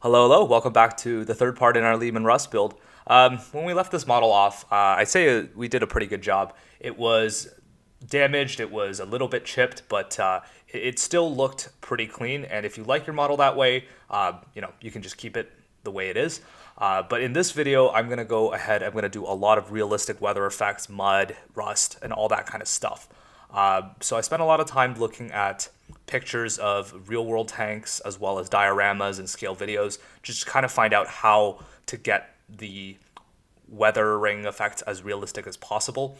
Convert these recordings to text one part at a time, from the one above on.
Hello, welcome back to the third part in our Lehman Rust build. When we left this model off, I'd say we did a pretty good job. It was damaged, it was a little bit chipped, but it still looked pretty clean. And if you like your model that way, you can just keep it the way it is. But in this video, I'm going to go ahead, I'm going to do a lot of realistic weather effects, mud, rust, and all that kind of stuff. So I spent a lot of time looking at pictures of real world tanks as well as dioramas and scale videos, just to kind of find out how to get the weathering effects as realistic as possible.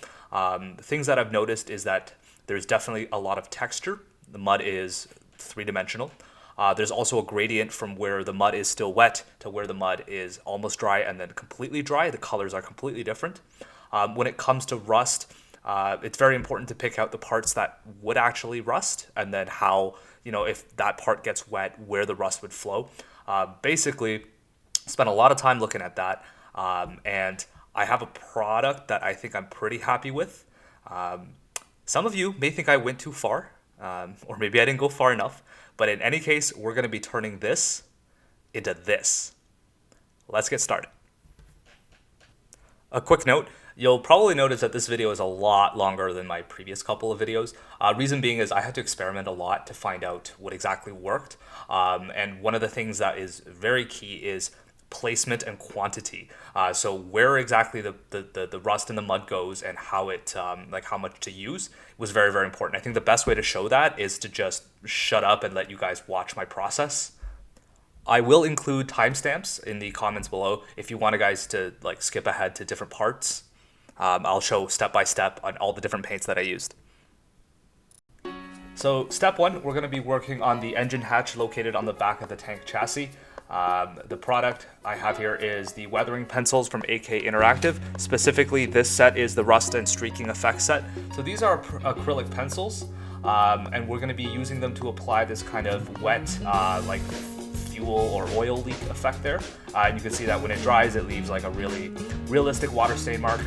Things that I've noticed is that there's definitely a lot of texture. The mud is three-dimensional. There's also a gradient from where the mud is still wet to where the mud is almost dry and then completely dry. The colors are completely different. When it comes to rust, it's very important to pick out the parts that would actually rust and then how, if that part gets wet, where the rust would flow. Basically, spent a lot of time looking at that. And I have a product that I think I'm pretty happy with. Some of you may think I went too far, or maybe I didn't go far enough. But in any case, we're going to be turning this into this. Let's get started. A quick note. You'll probably notice that this video is a lot longer than my previous couple of videos. Reason being is I had to experiment a lot to find out what exactly worked. And one of the things that is very key is placement and quantity. So where exactly the rust and the mud goes and how it how much to use was very, very important. I think the best way to show that is to just shut up and let you guys watch my process. I will include timestamps in the comments below if you want guys to skip ahead to different parts. I'll show step by step on all the different paints that I used. So step one, we're going to be working on the engine hatch located on the back of the tank chassis. The product I have here is the weathering pencils from AK Interactive. Specifically, this set is the rust and streaking effect set. So these are acrylic pencils, and we're going to be using them to apply this kind of wet, fuel or oil leak effect there. And you can see that when it dries, it leaves like a really realistic water stain mark.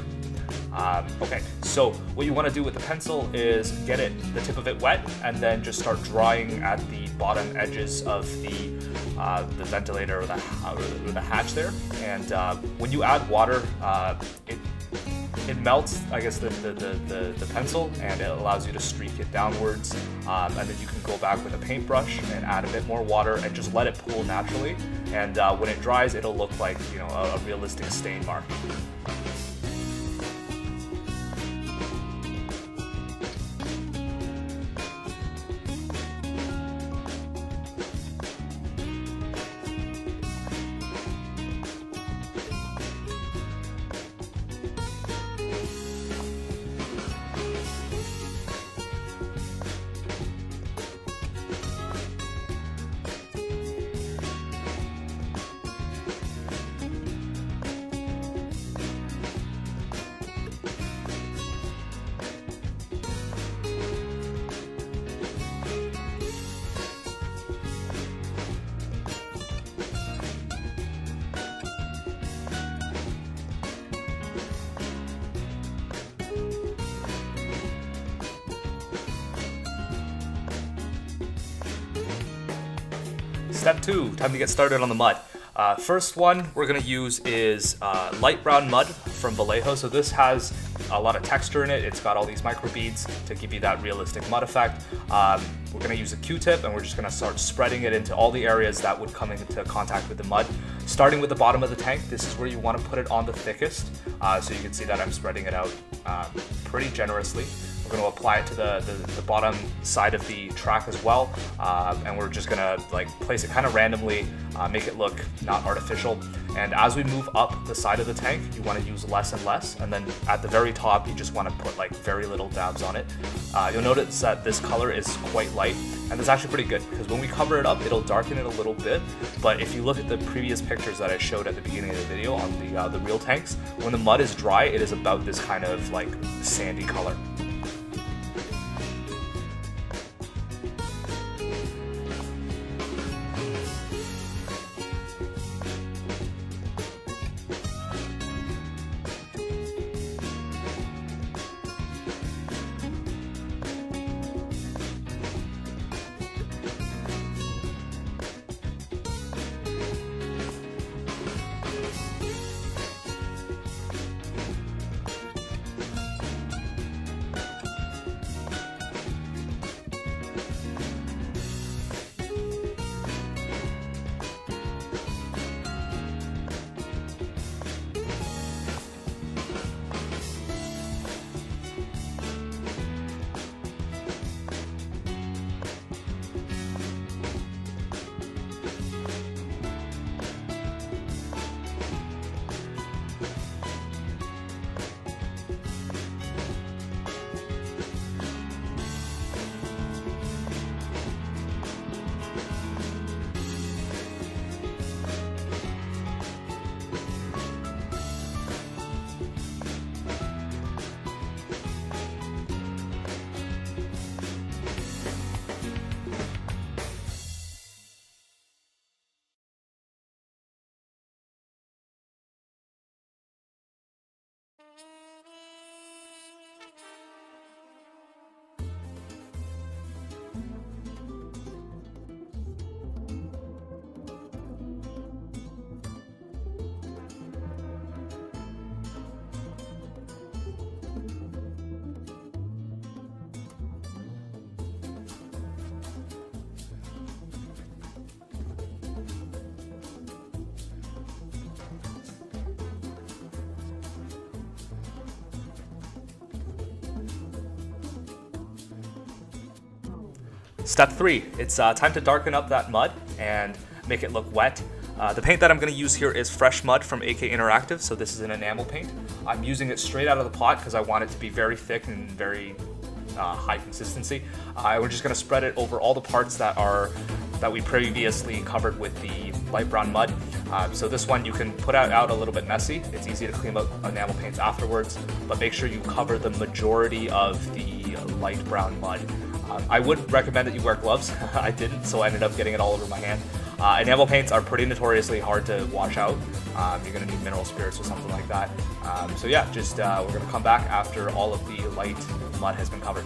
Okay, so what you want to do with the pencil is get the tip of it wet, and then just start drying at the bottom edges of the ventilator or the hatch there. And when you add water, it melts, I guess, the pencil, and it allows you to streak it downwards. And then you can go back with a paintbrush and add a bit more water and just let it pool naturally. And when it dries, it'll look like a realistic stain mark. Step two, time to get started on the mud. First one we're going to use is light brown mud from Vallejo. So this has a lot of texture in it. It's got all these micro beads to give you that realistic mud effect. We're going to use a Q-tip, and we're just going to start spreading it into all the areas that would come into contact with the mud. Starting with the bottom of the tank, this is where you want to put it on the thickest. So you can see that I'm spreading it out pretty generously. We're going to apply it to the bottom side of the track as well, and we're just going to place it kind of randomly, make it look not artificial. And as we move up the side of the tank, you want to use less and less, and then at the very top you just want to put very little dabs on it. You'll notice that this color is quite light, and that's actually pretty good because when we cover it up, it'll darken it a little bit. But if you look at the previous pictures that I showed at the beginning of the video on the real tanks, when the mud is dry, it is about this kind of sandy color. Step 3, it's time to darken up that mud and make it look wet. The paint that I'm going to use here is fresh mud from AK Interactive, so this is an enamel paint. I'm using it straight out of the pot because I want it to be very thick and very high consistency. We're just going to spread it over all the parts that we previously covered with the light brown mud. So this one you can put out a little bit messy. It's easy to clean up enamel paints afterwards, but make sure you cover the majority of the light brown mud. I would recommend that you wear gloves. I didn't, so I ended up getting it all over my hand. Enamel paints are pretty notoriously hard to wash out. You're gonna need mineral spirits or something like that. So yeah, just we're gonna come back after all of the light mud has been covered.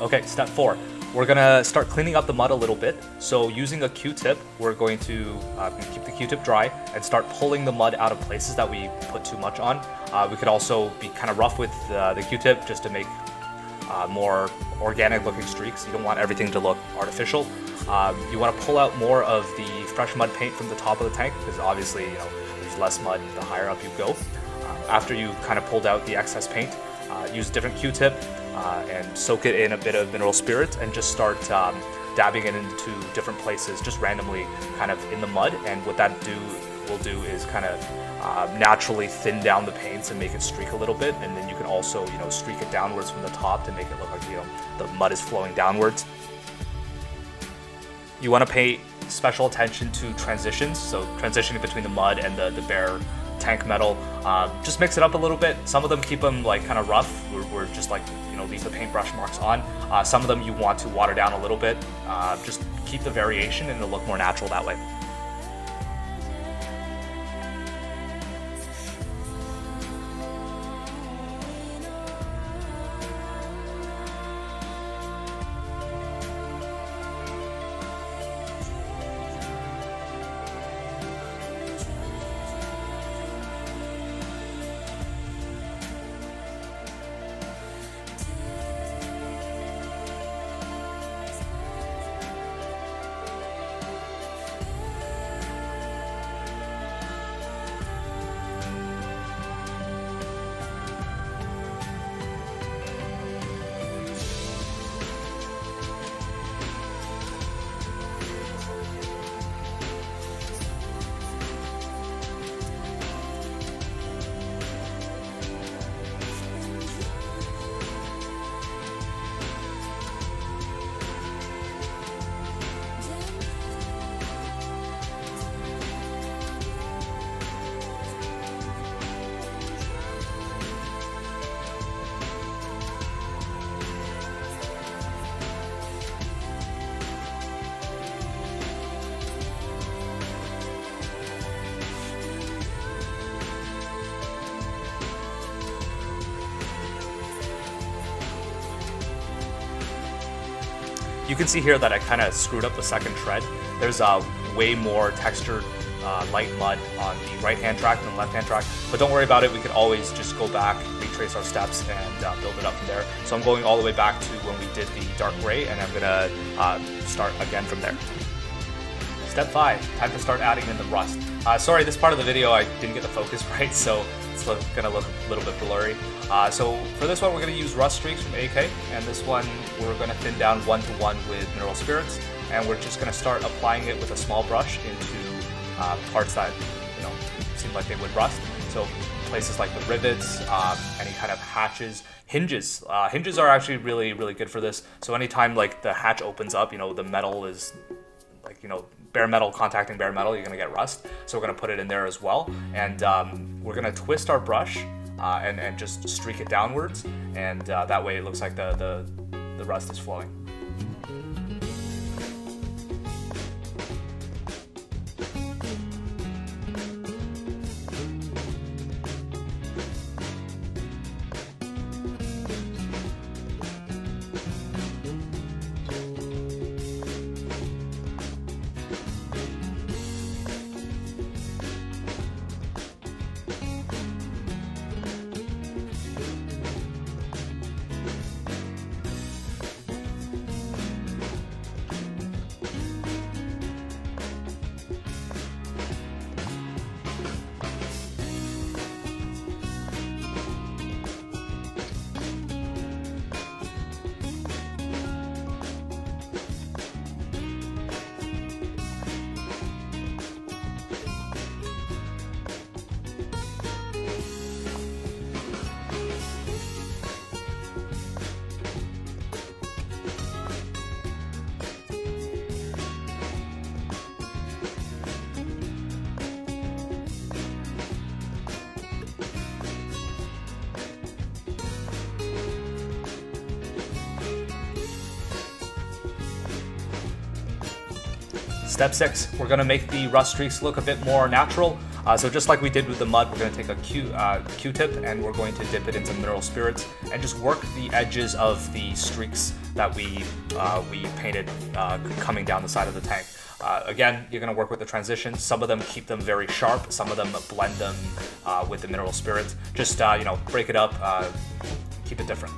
Okay, step 4. We're gonna start cleaning up the mud a little bit. So using a Q-tip, we're going to keep the Q-tip dry and start pulling the mud out of places that we put too much on. We could also be kind of rough with the Q-tip just to make more organic looking streaks. You don't want everything to look artificial. You want to pull out more of the fresh mud paint from the top of the tank because obviously, there's less mud the higher up you go. After you kind of pulled out the excess paint, use a different Q-tip and soak it in a bit of mineral spirits and just start dabbing it into different places just randomly kind of in the mud. And what that will do is kind of naturally thin down the paints and make it streak a little bit. And then you can also, streak it downwards from the top to make it look like, the mud is flowing downwards. You want to pay special attention to transitions, so transitioning between the mud and the bare tank metal. Just mix it up a little bit. Some of them keep them like kind of rough. We're just like, leave the paintbrush marks on. Some of them you want to water down a little bit. Just keep the variation and it'll look more natural that way. You can see here that I kind of screwed up the second tread. There's way more textured light mud on the right-hand track than the left-hand track, but don't worry about it. We can always just go back, retrace our steps, and build it up from there. So I'm going all the way back to when we did the dark gray, and I'm gonna start again from there. Step 5, time to start adding in the rust. Sorry, this part of the video I didn't get the focus right, so it's gonna look a little bit blurry. So for this one, we're gonna use rust streaks from AK, and this one we're gonna thin down 1-to-1 with mineral spirits, and we're just gonna start applying it with a small brush into parts that seem like they would rust. So places like the rivets, any kind of hatches, hinges. Hinges are actually really, really good for this. So anytime like the hatch opens up, the metal is like, bare metal contacting bare metal, you're gonna get rust. So we're gonna put it in there as well. And we're gonna twist our brush and just streak it downwards. And that way it looks like the rust is flowing. Step 6, we're gonna make the rust streaks look a bit more natural. So just like we did with the mud, we're gonna take a Q-tip and we're going to dip it into mineral spirits and just work the edges of the streaks that we painted coming down the side of the tank. Again, you're gonna work with the transitions. Some of them keep them very sharp, some of them blend them with the mineral spirits. Just break it up, keep it different.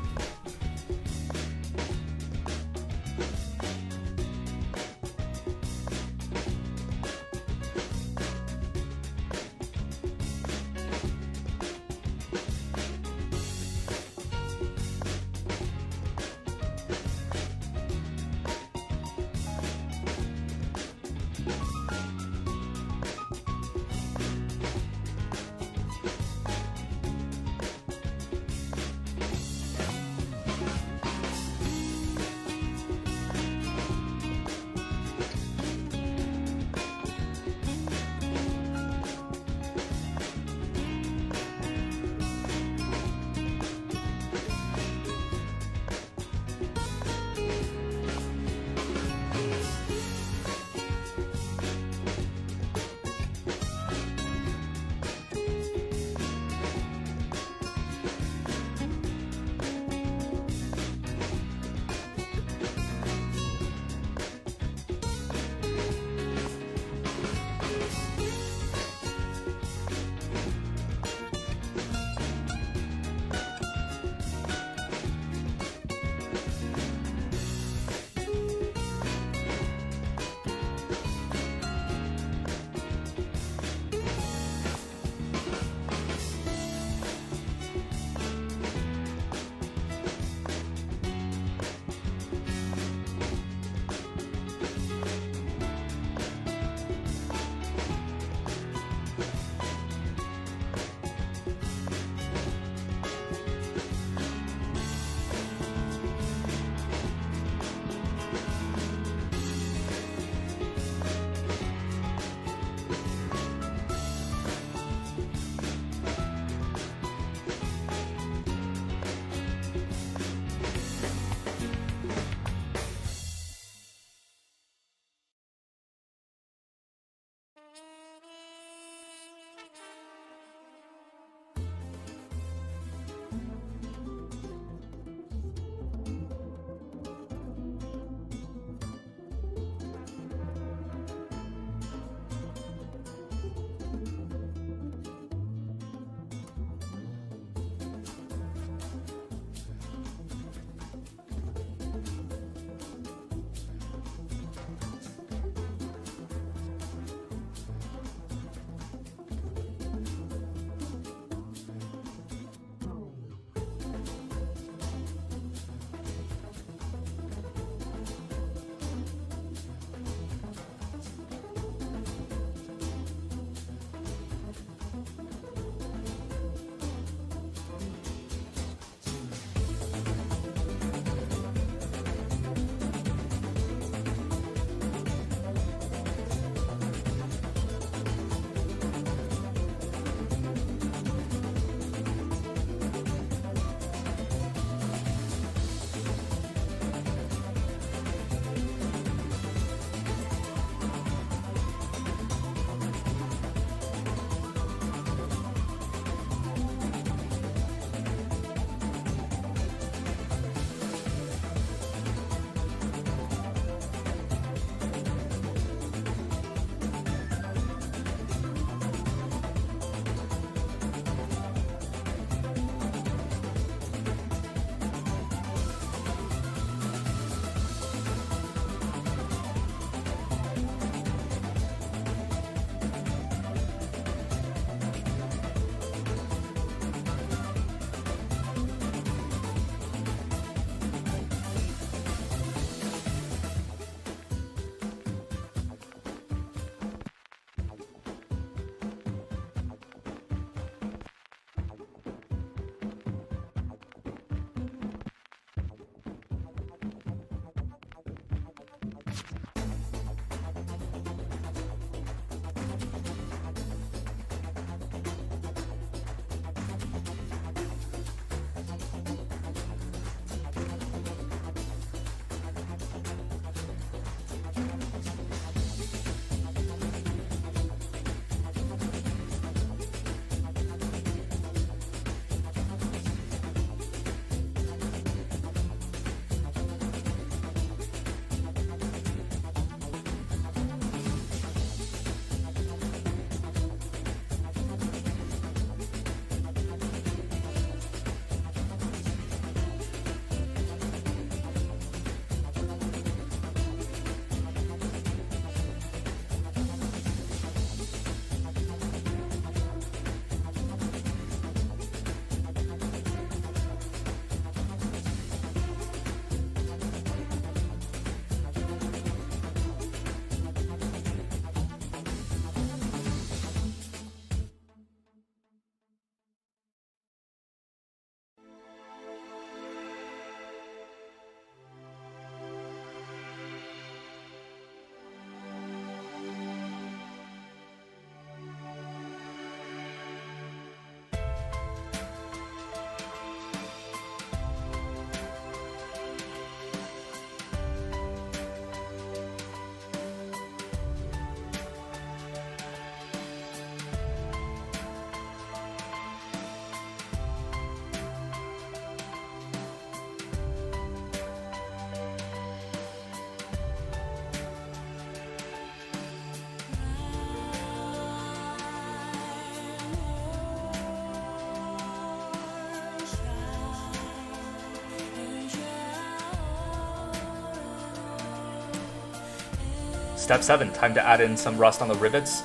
Step 7, time to add in some rust on the rivets.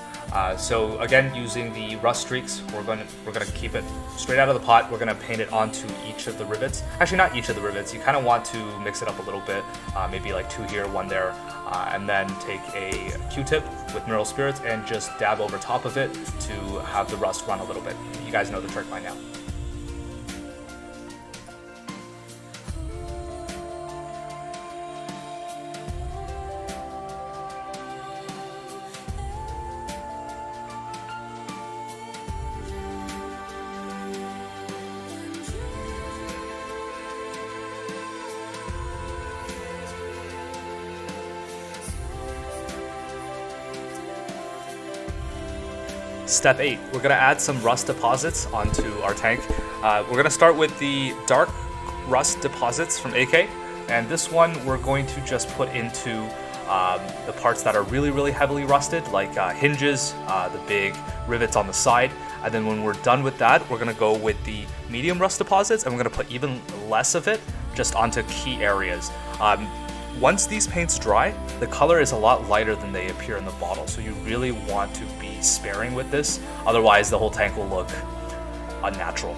So again, using the rust streaks, we're gonna keep it straight out of the pot. We're gonna paint it onto each of the rivets. Actually, not each of the rivets. You kind of want to mix it up a little bit, maybe like 2 here, 1 there, and then take a Q-tip with mineral spirits and just dab over top of it to have the rust run a little bit. You guys know the trick by now. Step 8, we're going to add some rust deposits onto our tank. We're going to start with the dark rust deposits from AK, and this one we're going to just put into the parts that are really heavily rusted, like hinges, the big rivets on the side, and then when we're done with that, we're going to go with the medium rust deposits, and we're going to put even less of it just onto key areas. Once these paints dry, the color is a lot lighter than they appear in the bottle, so you really want to be sparing with this, otherwise the whole tank will look unnatural.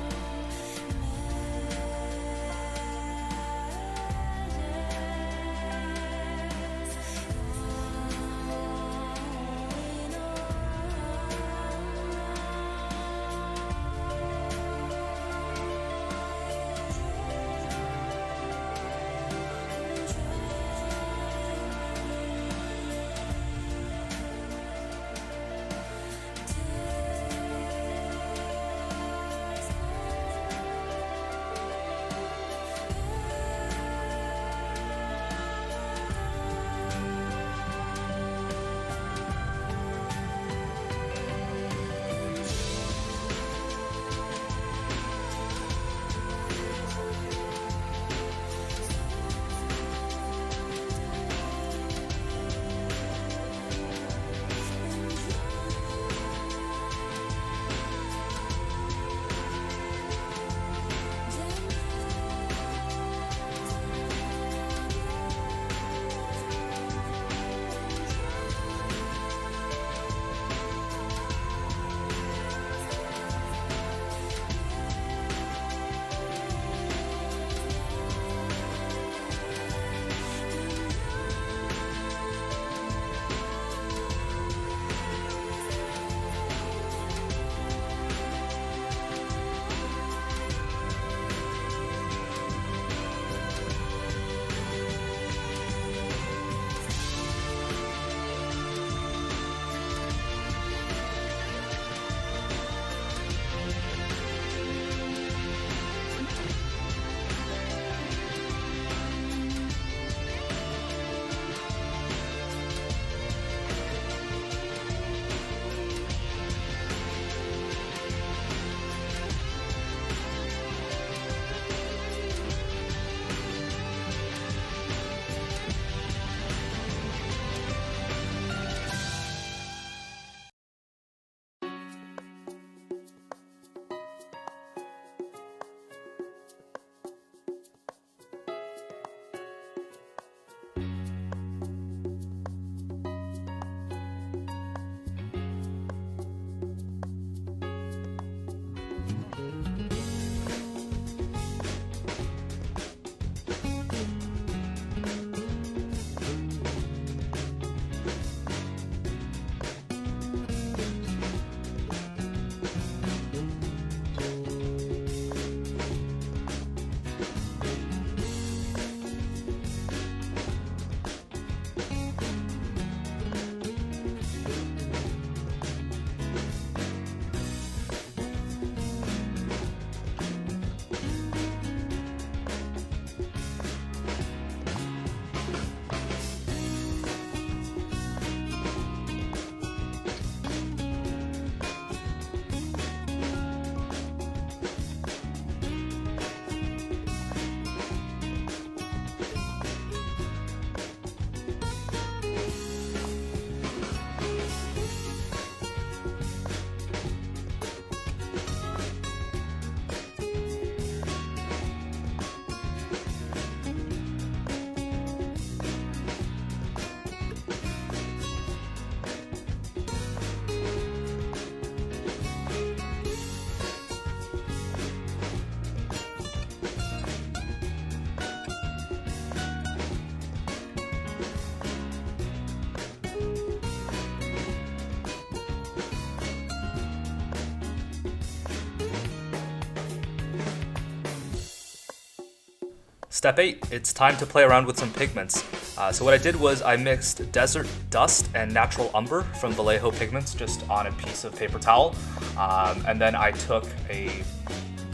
Step 8, it's time to play around with some pigments. So what I did was I mixed Desert Dust and Natural Umber from Vallejo Pigments just on a piece of paper towel. And then I took a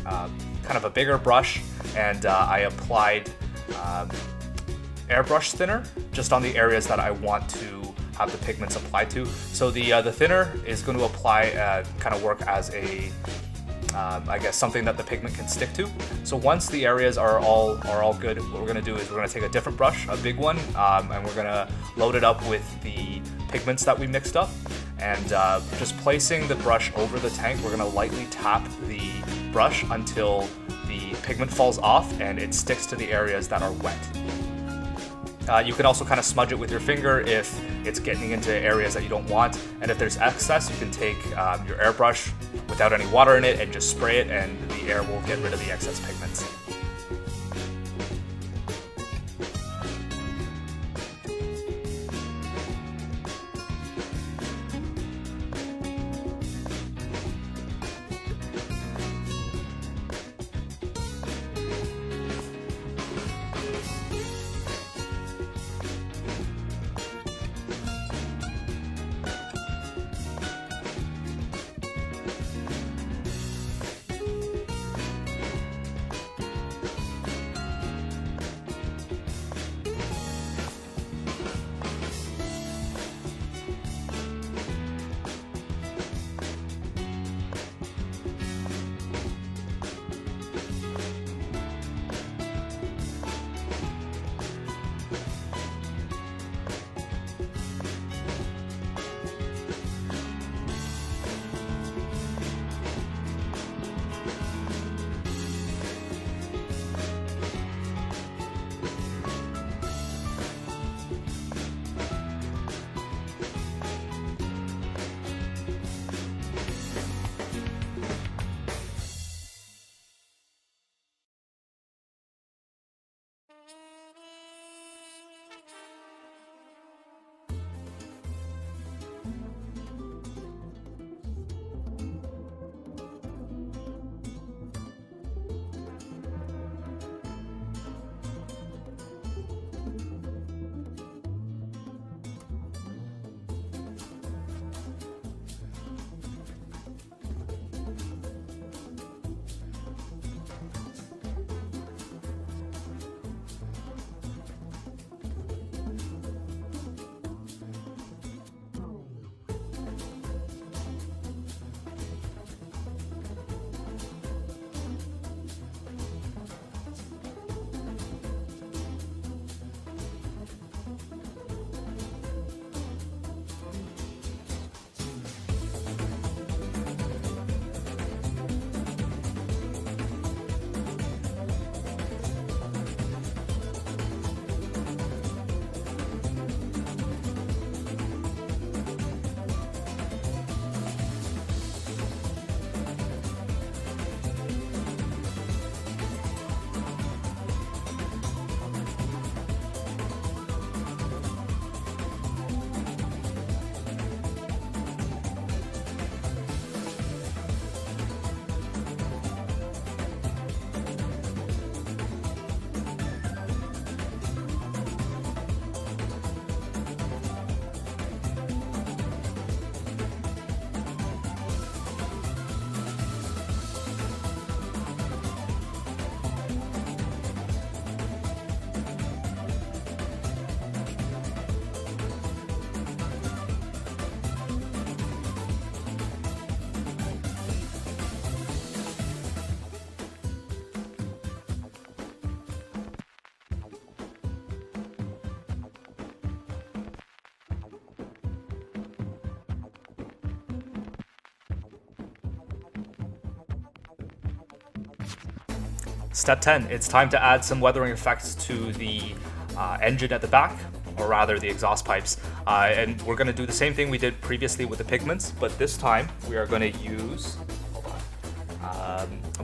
kind of a bigger brush and I applied airbrush thinner just on the areas that I want to have the pigments applied to. So the thinner is going to apply, kind of work as a I guess something that the pigment can stick to. So once the areas are all good, what we're gonna do is we're gonna take a different brush, a big one, and we're gonna load it up with the pigments that we mixed up. And just placing the brush over the tank, we're gonna lightly tap the brush until the pigment falls off and it sticks to the areas that are wet. You can also kind of smudge it with your finger if it's getting into areas that you don't want. And if there's excess, you can take your airbrush without any water in it and just spray it, and the air will get rid of the excess pigments. Step 10, it's time to add some weathering effects to the engine at the back, or rather the exhaust pipes. And we're going to do the same thing we did previously with the pigments, but this time we are going to use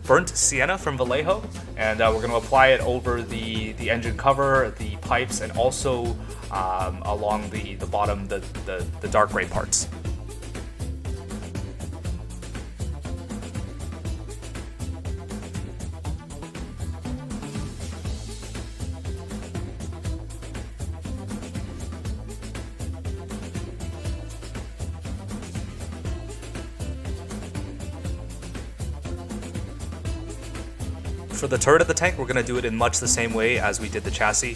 Burnt Sienna from Vallejo, and we're going to apply it over the engine cover, the pipes, and also along the bottom, the dark gray parts. For the turret of the tank, we're going to do it in much the same way as we did the chassis.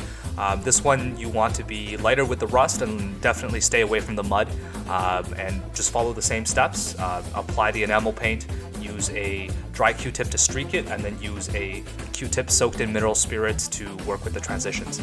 This one you want to be lighter with the rust and definitely stay away from the mud, and just follow the same steps. Apply the enamel paint, use a dry Q-tip to streak it, and then use a Q-tip soaked in mineral spirits to work with the transitions.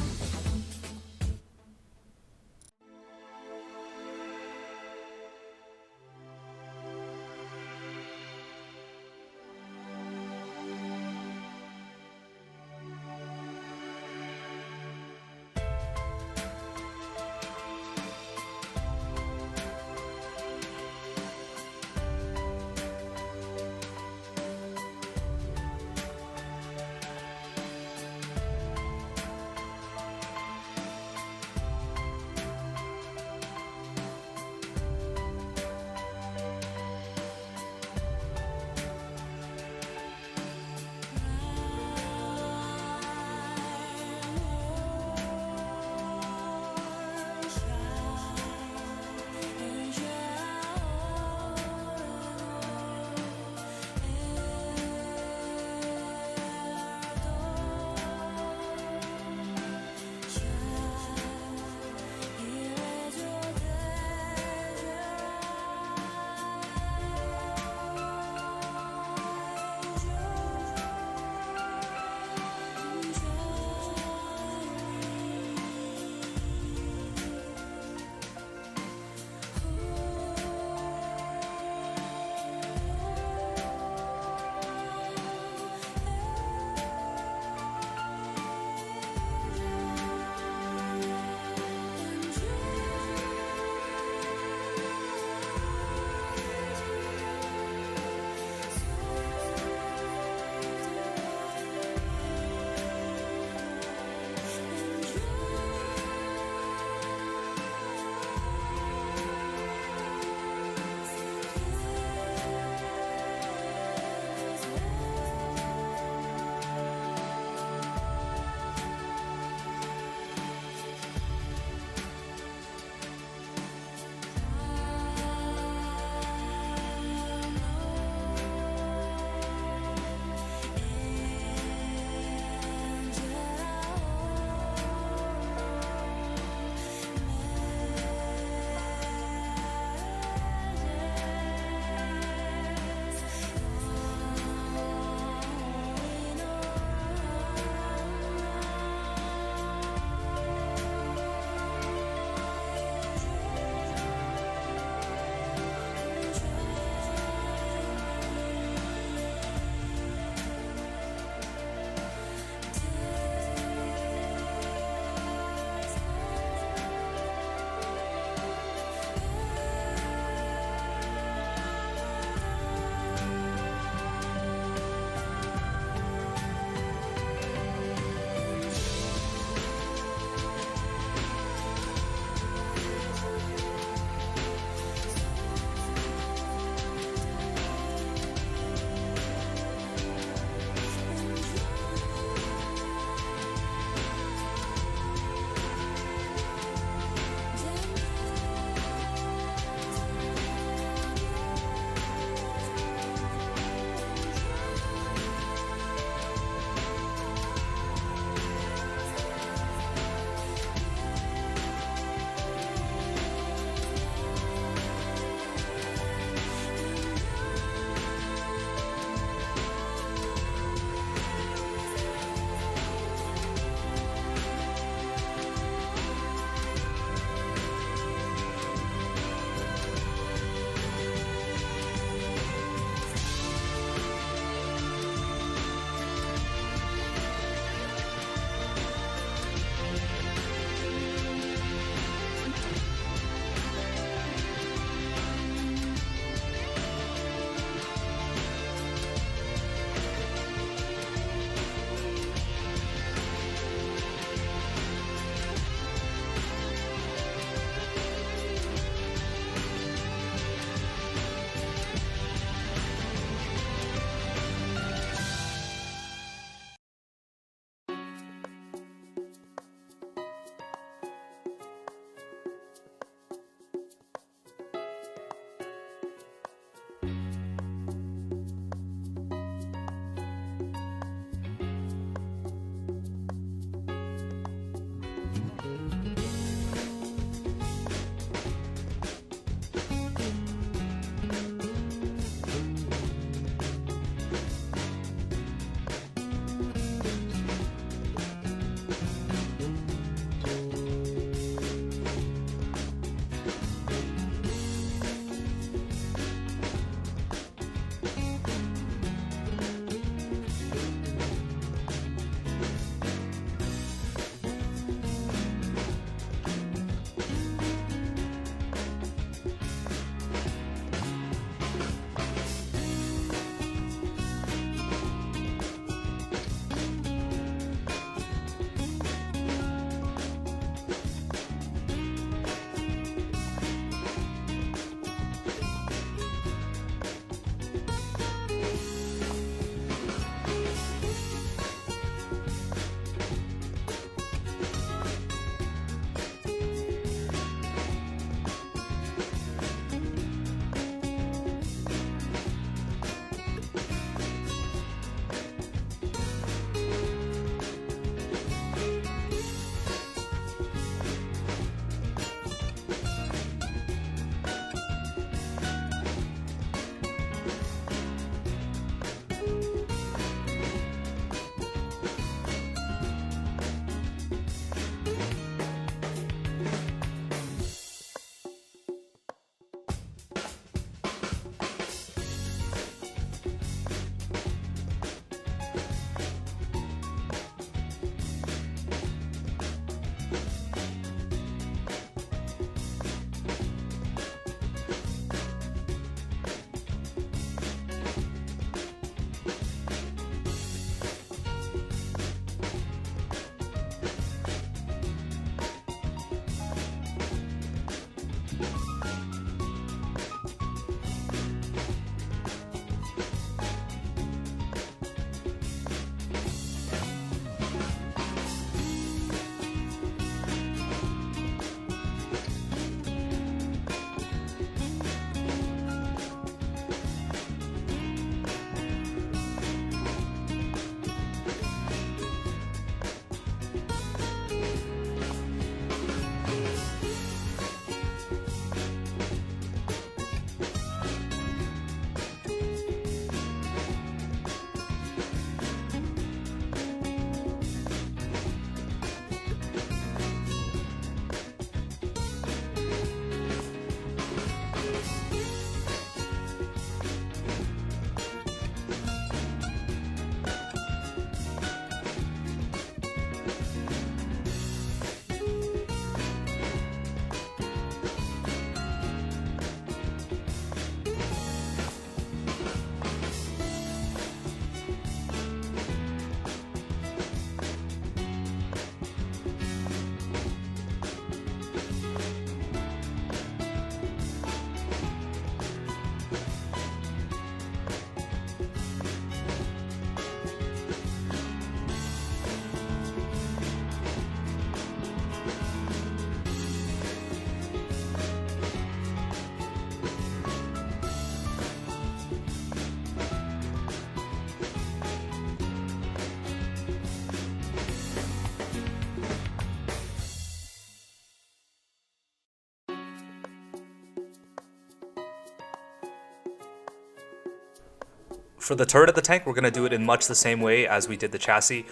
For the turret of the tank, we're going to do it in much the same way as we did the chassis.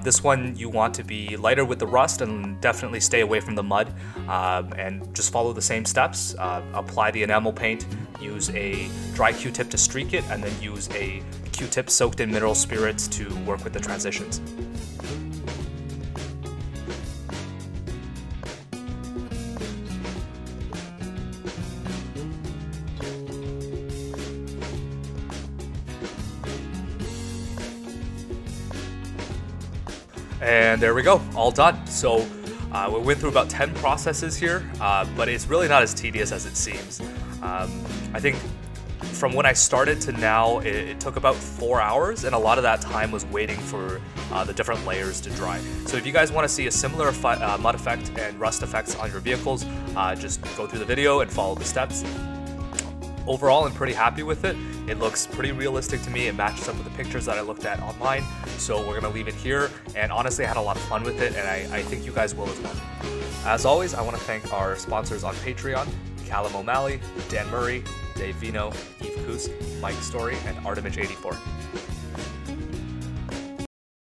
This one you want to be lighter with the rust and definitely stay away from the mud, and just follow the same steps. Apply the enamel paint, use a dry Q-tip to streak it, and then use a Q-tip soaked in mineral spirits to work with the transitions. And there we go, all done. So we went through about 10 processes here, but it's really not as tedious as it seems. I think from when I started to now, it took about 4 hours, and a lot of that time was waiting for the different layers to dry. So if you guys want to see a similar mud effect and rust effects on your vehicles, just go through the video and follow the steps. Overall, I'm pretty happy with it. It looks pretty realistic to me. It matches up with the pictures that I looked at online. So we're gonna leave it here. And honestly, I had a lot of fun with it, and I think you guys will as well. As always, I wanna thank our sponsors on Patreon, Callum O'Malley, Dan Murray, Dave Vino, Eve Coos, Mike Story, and Artemage84.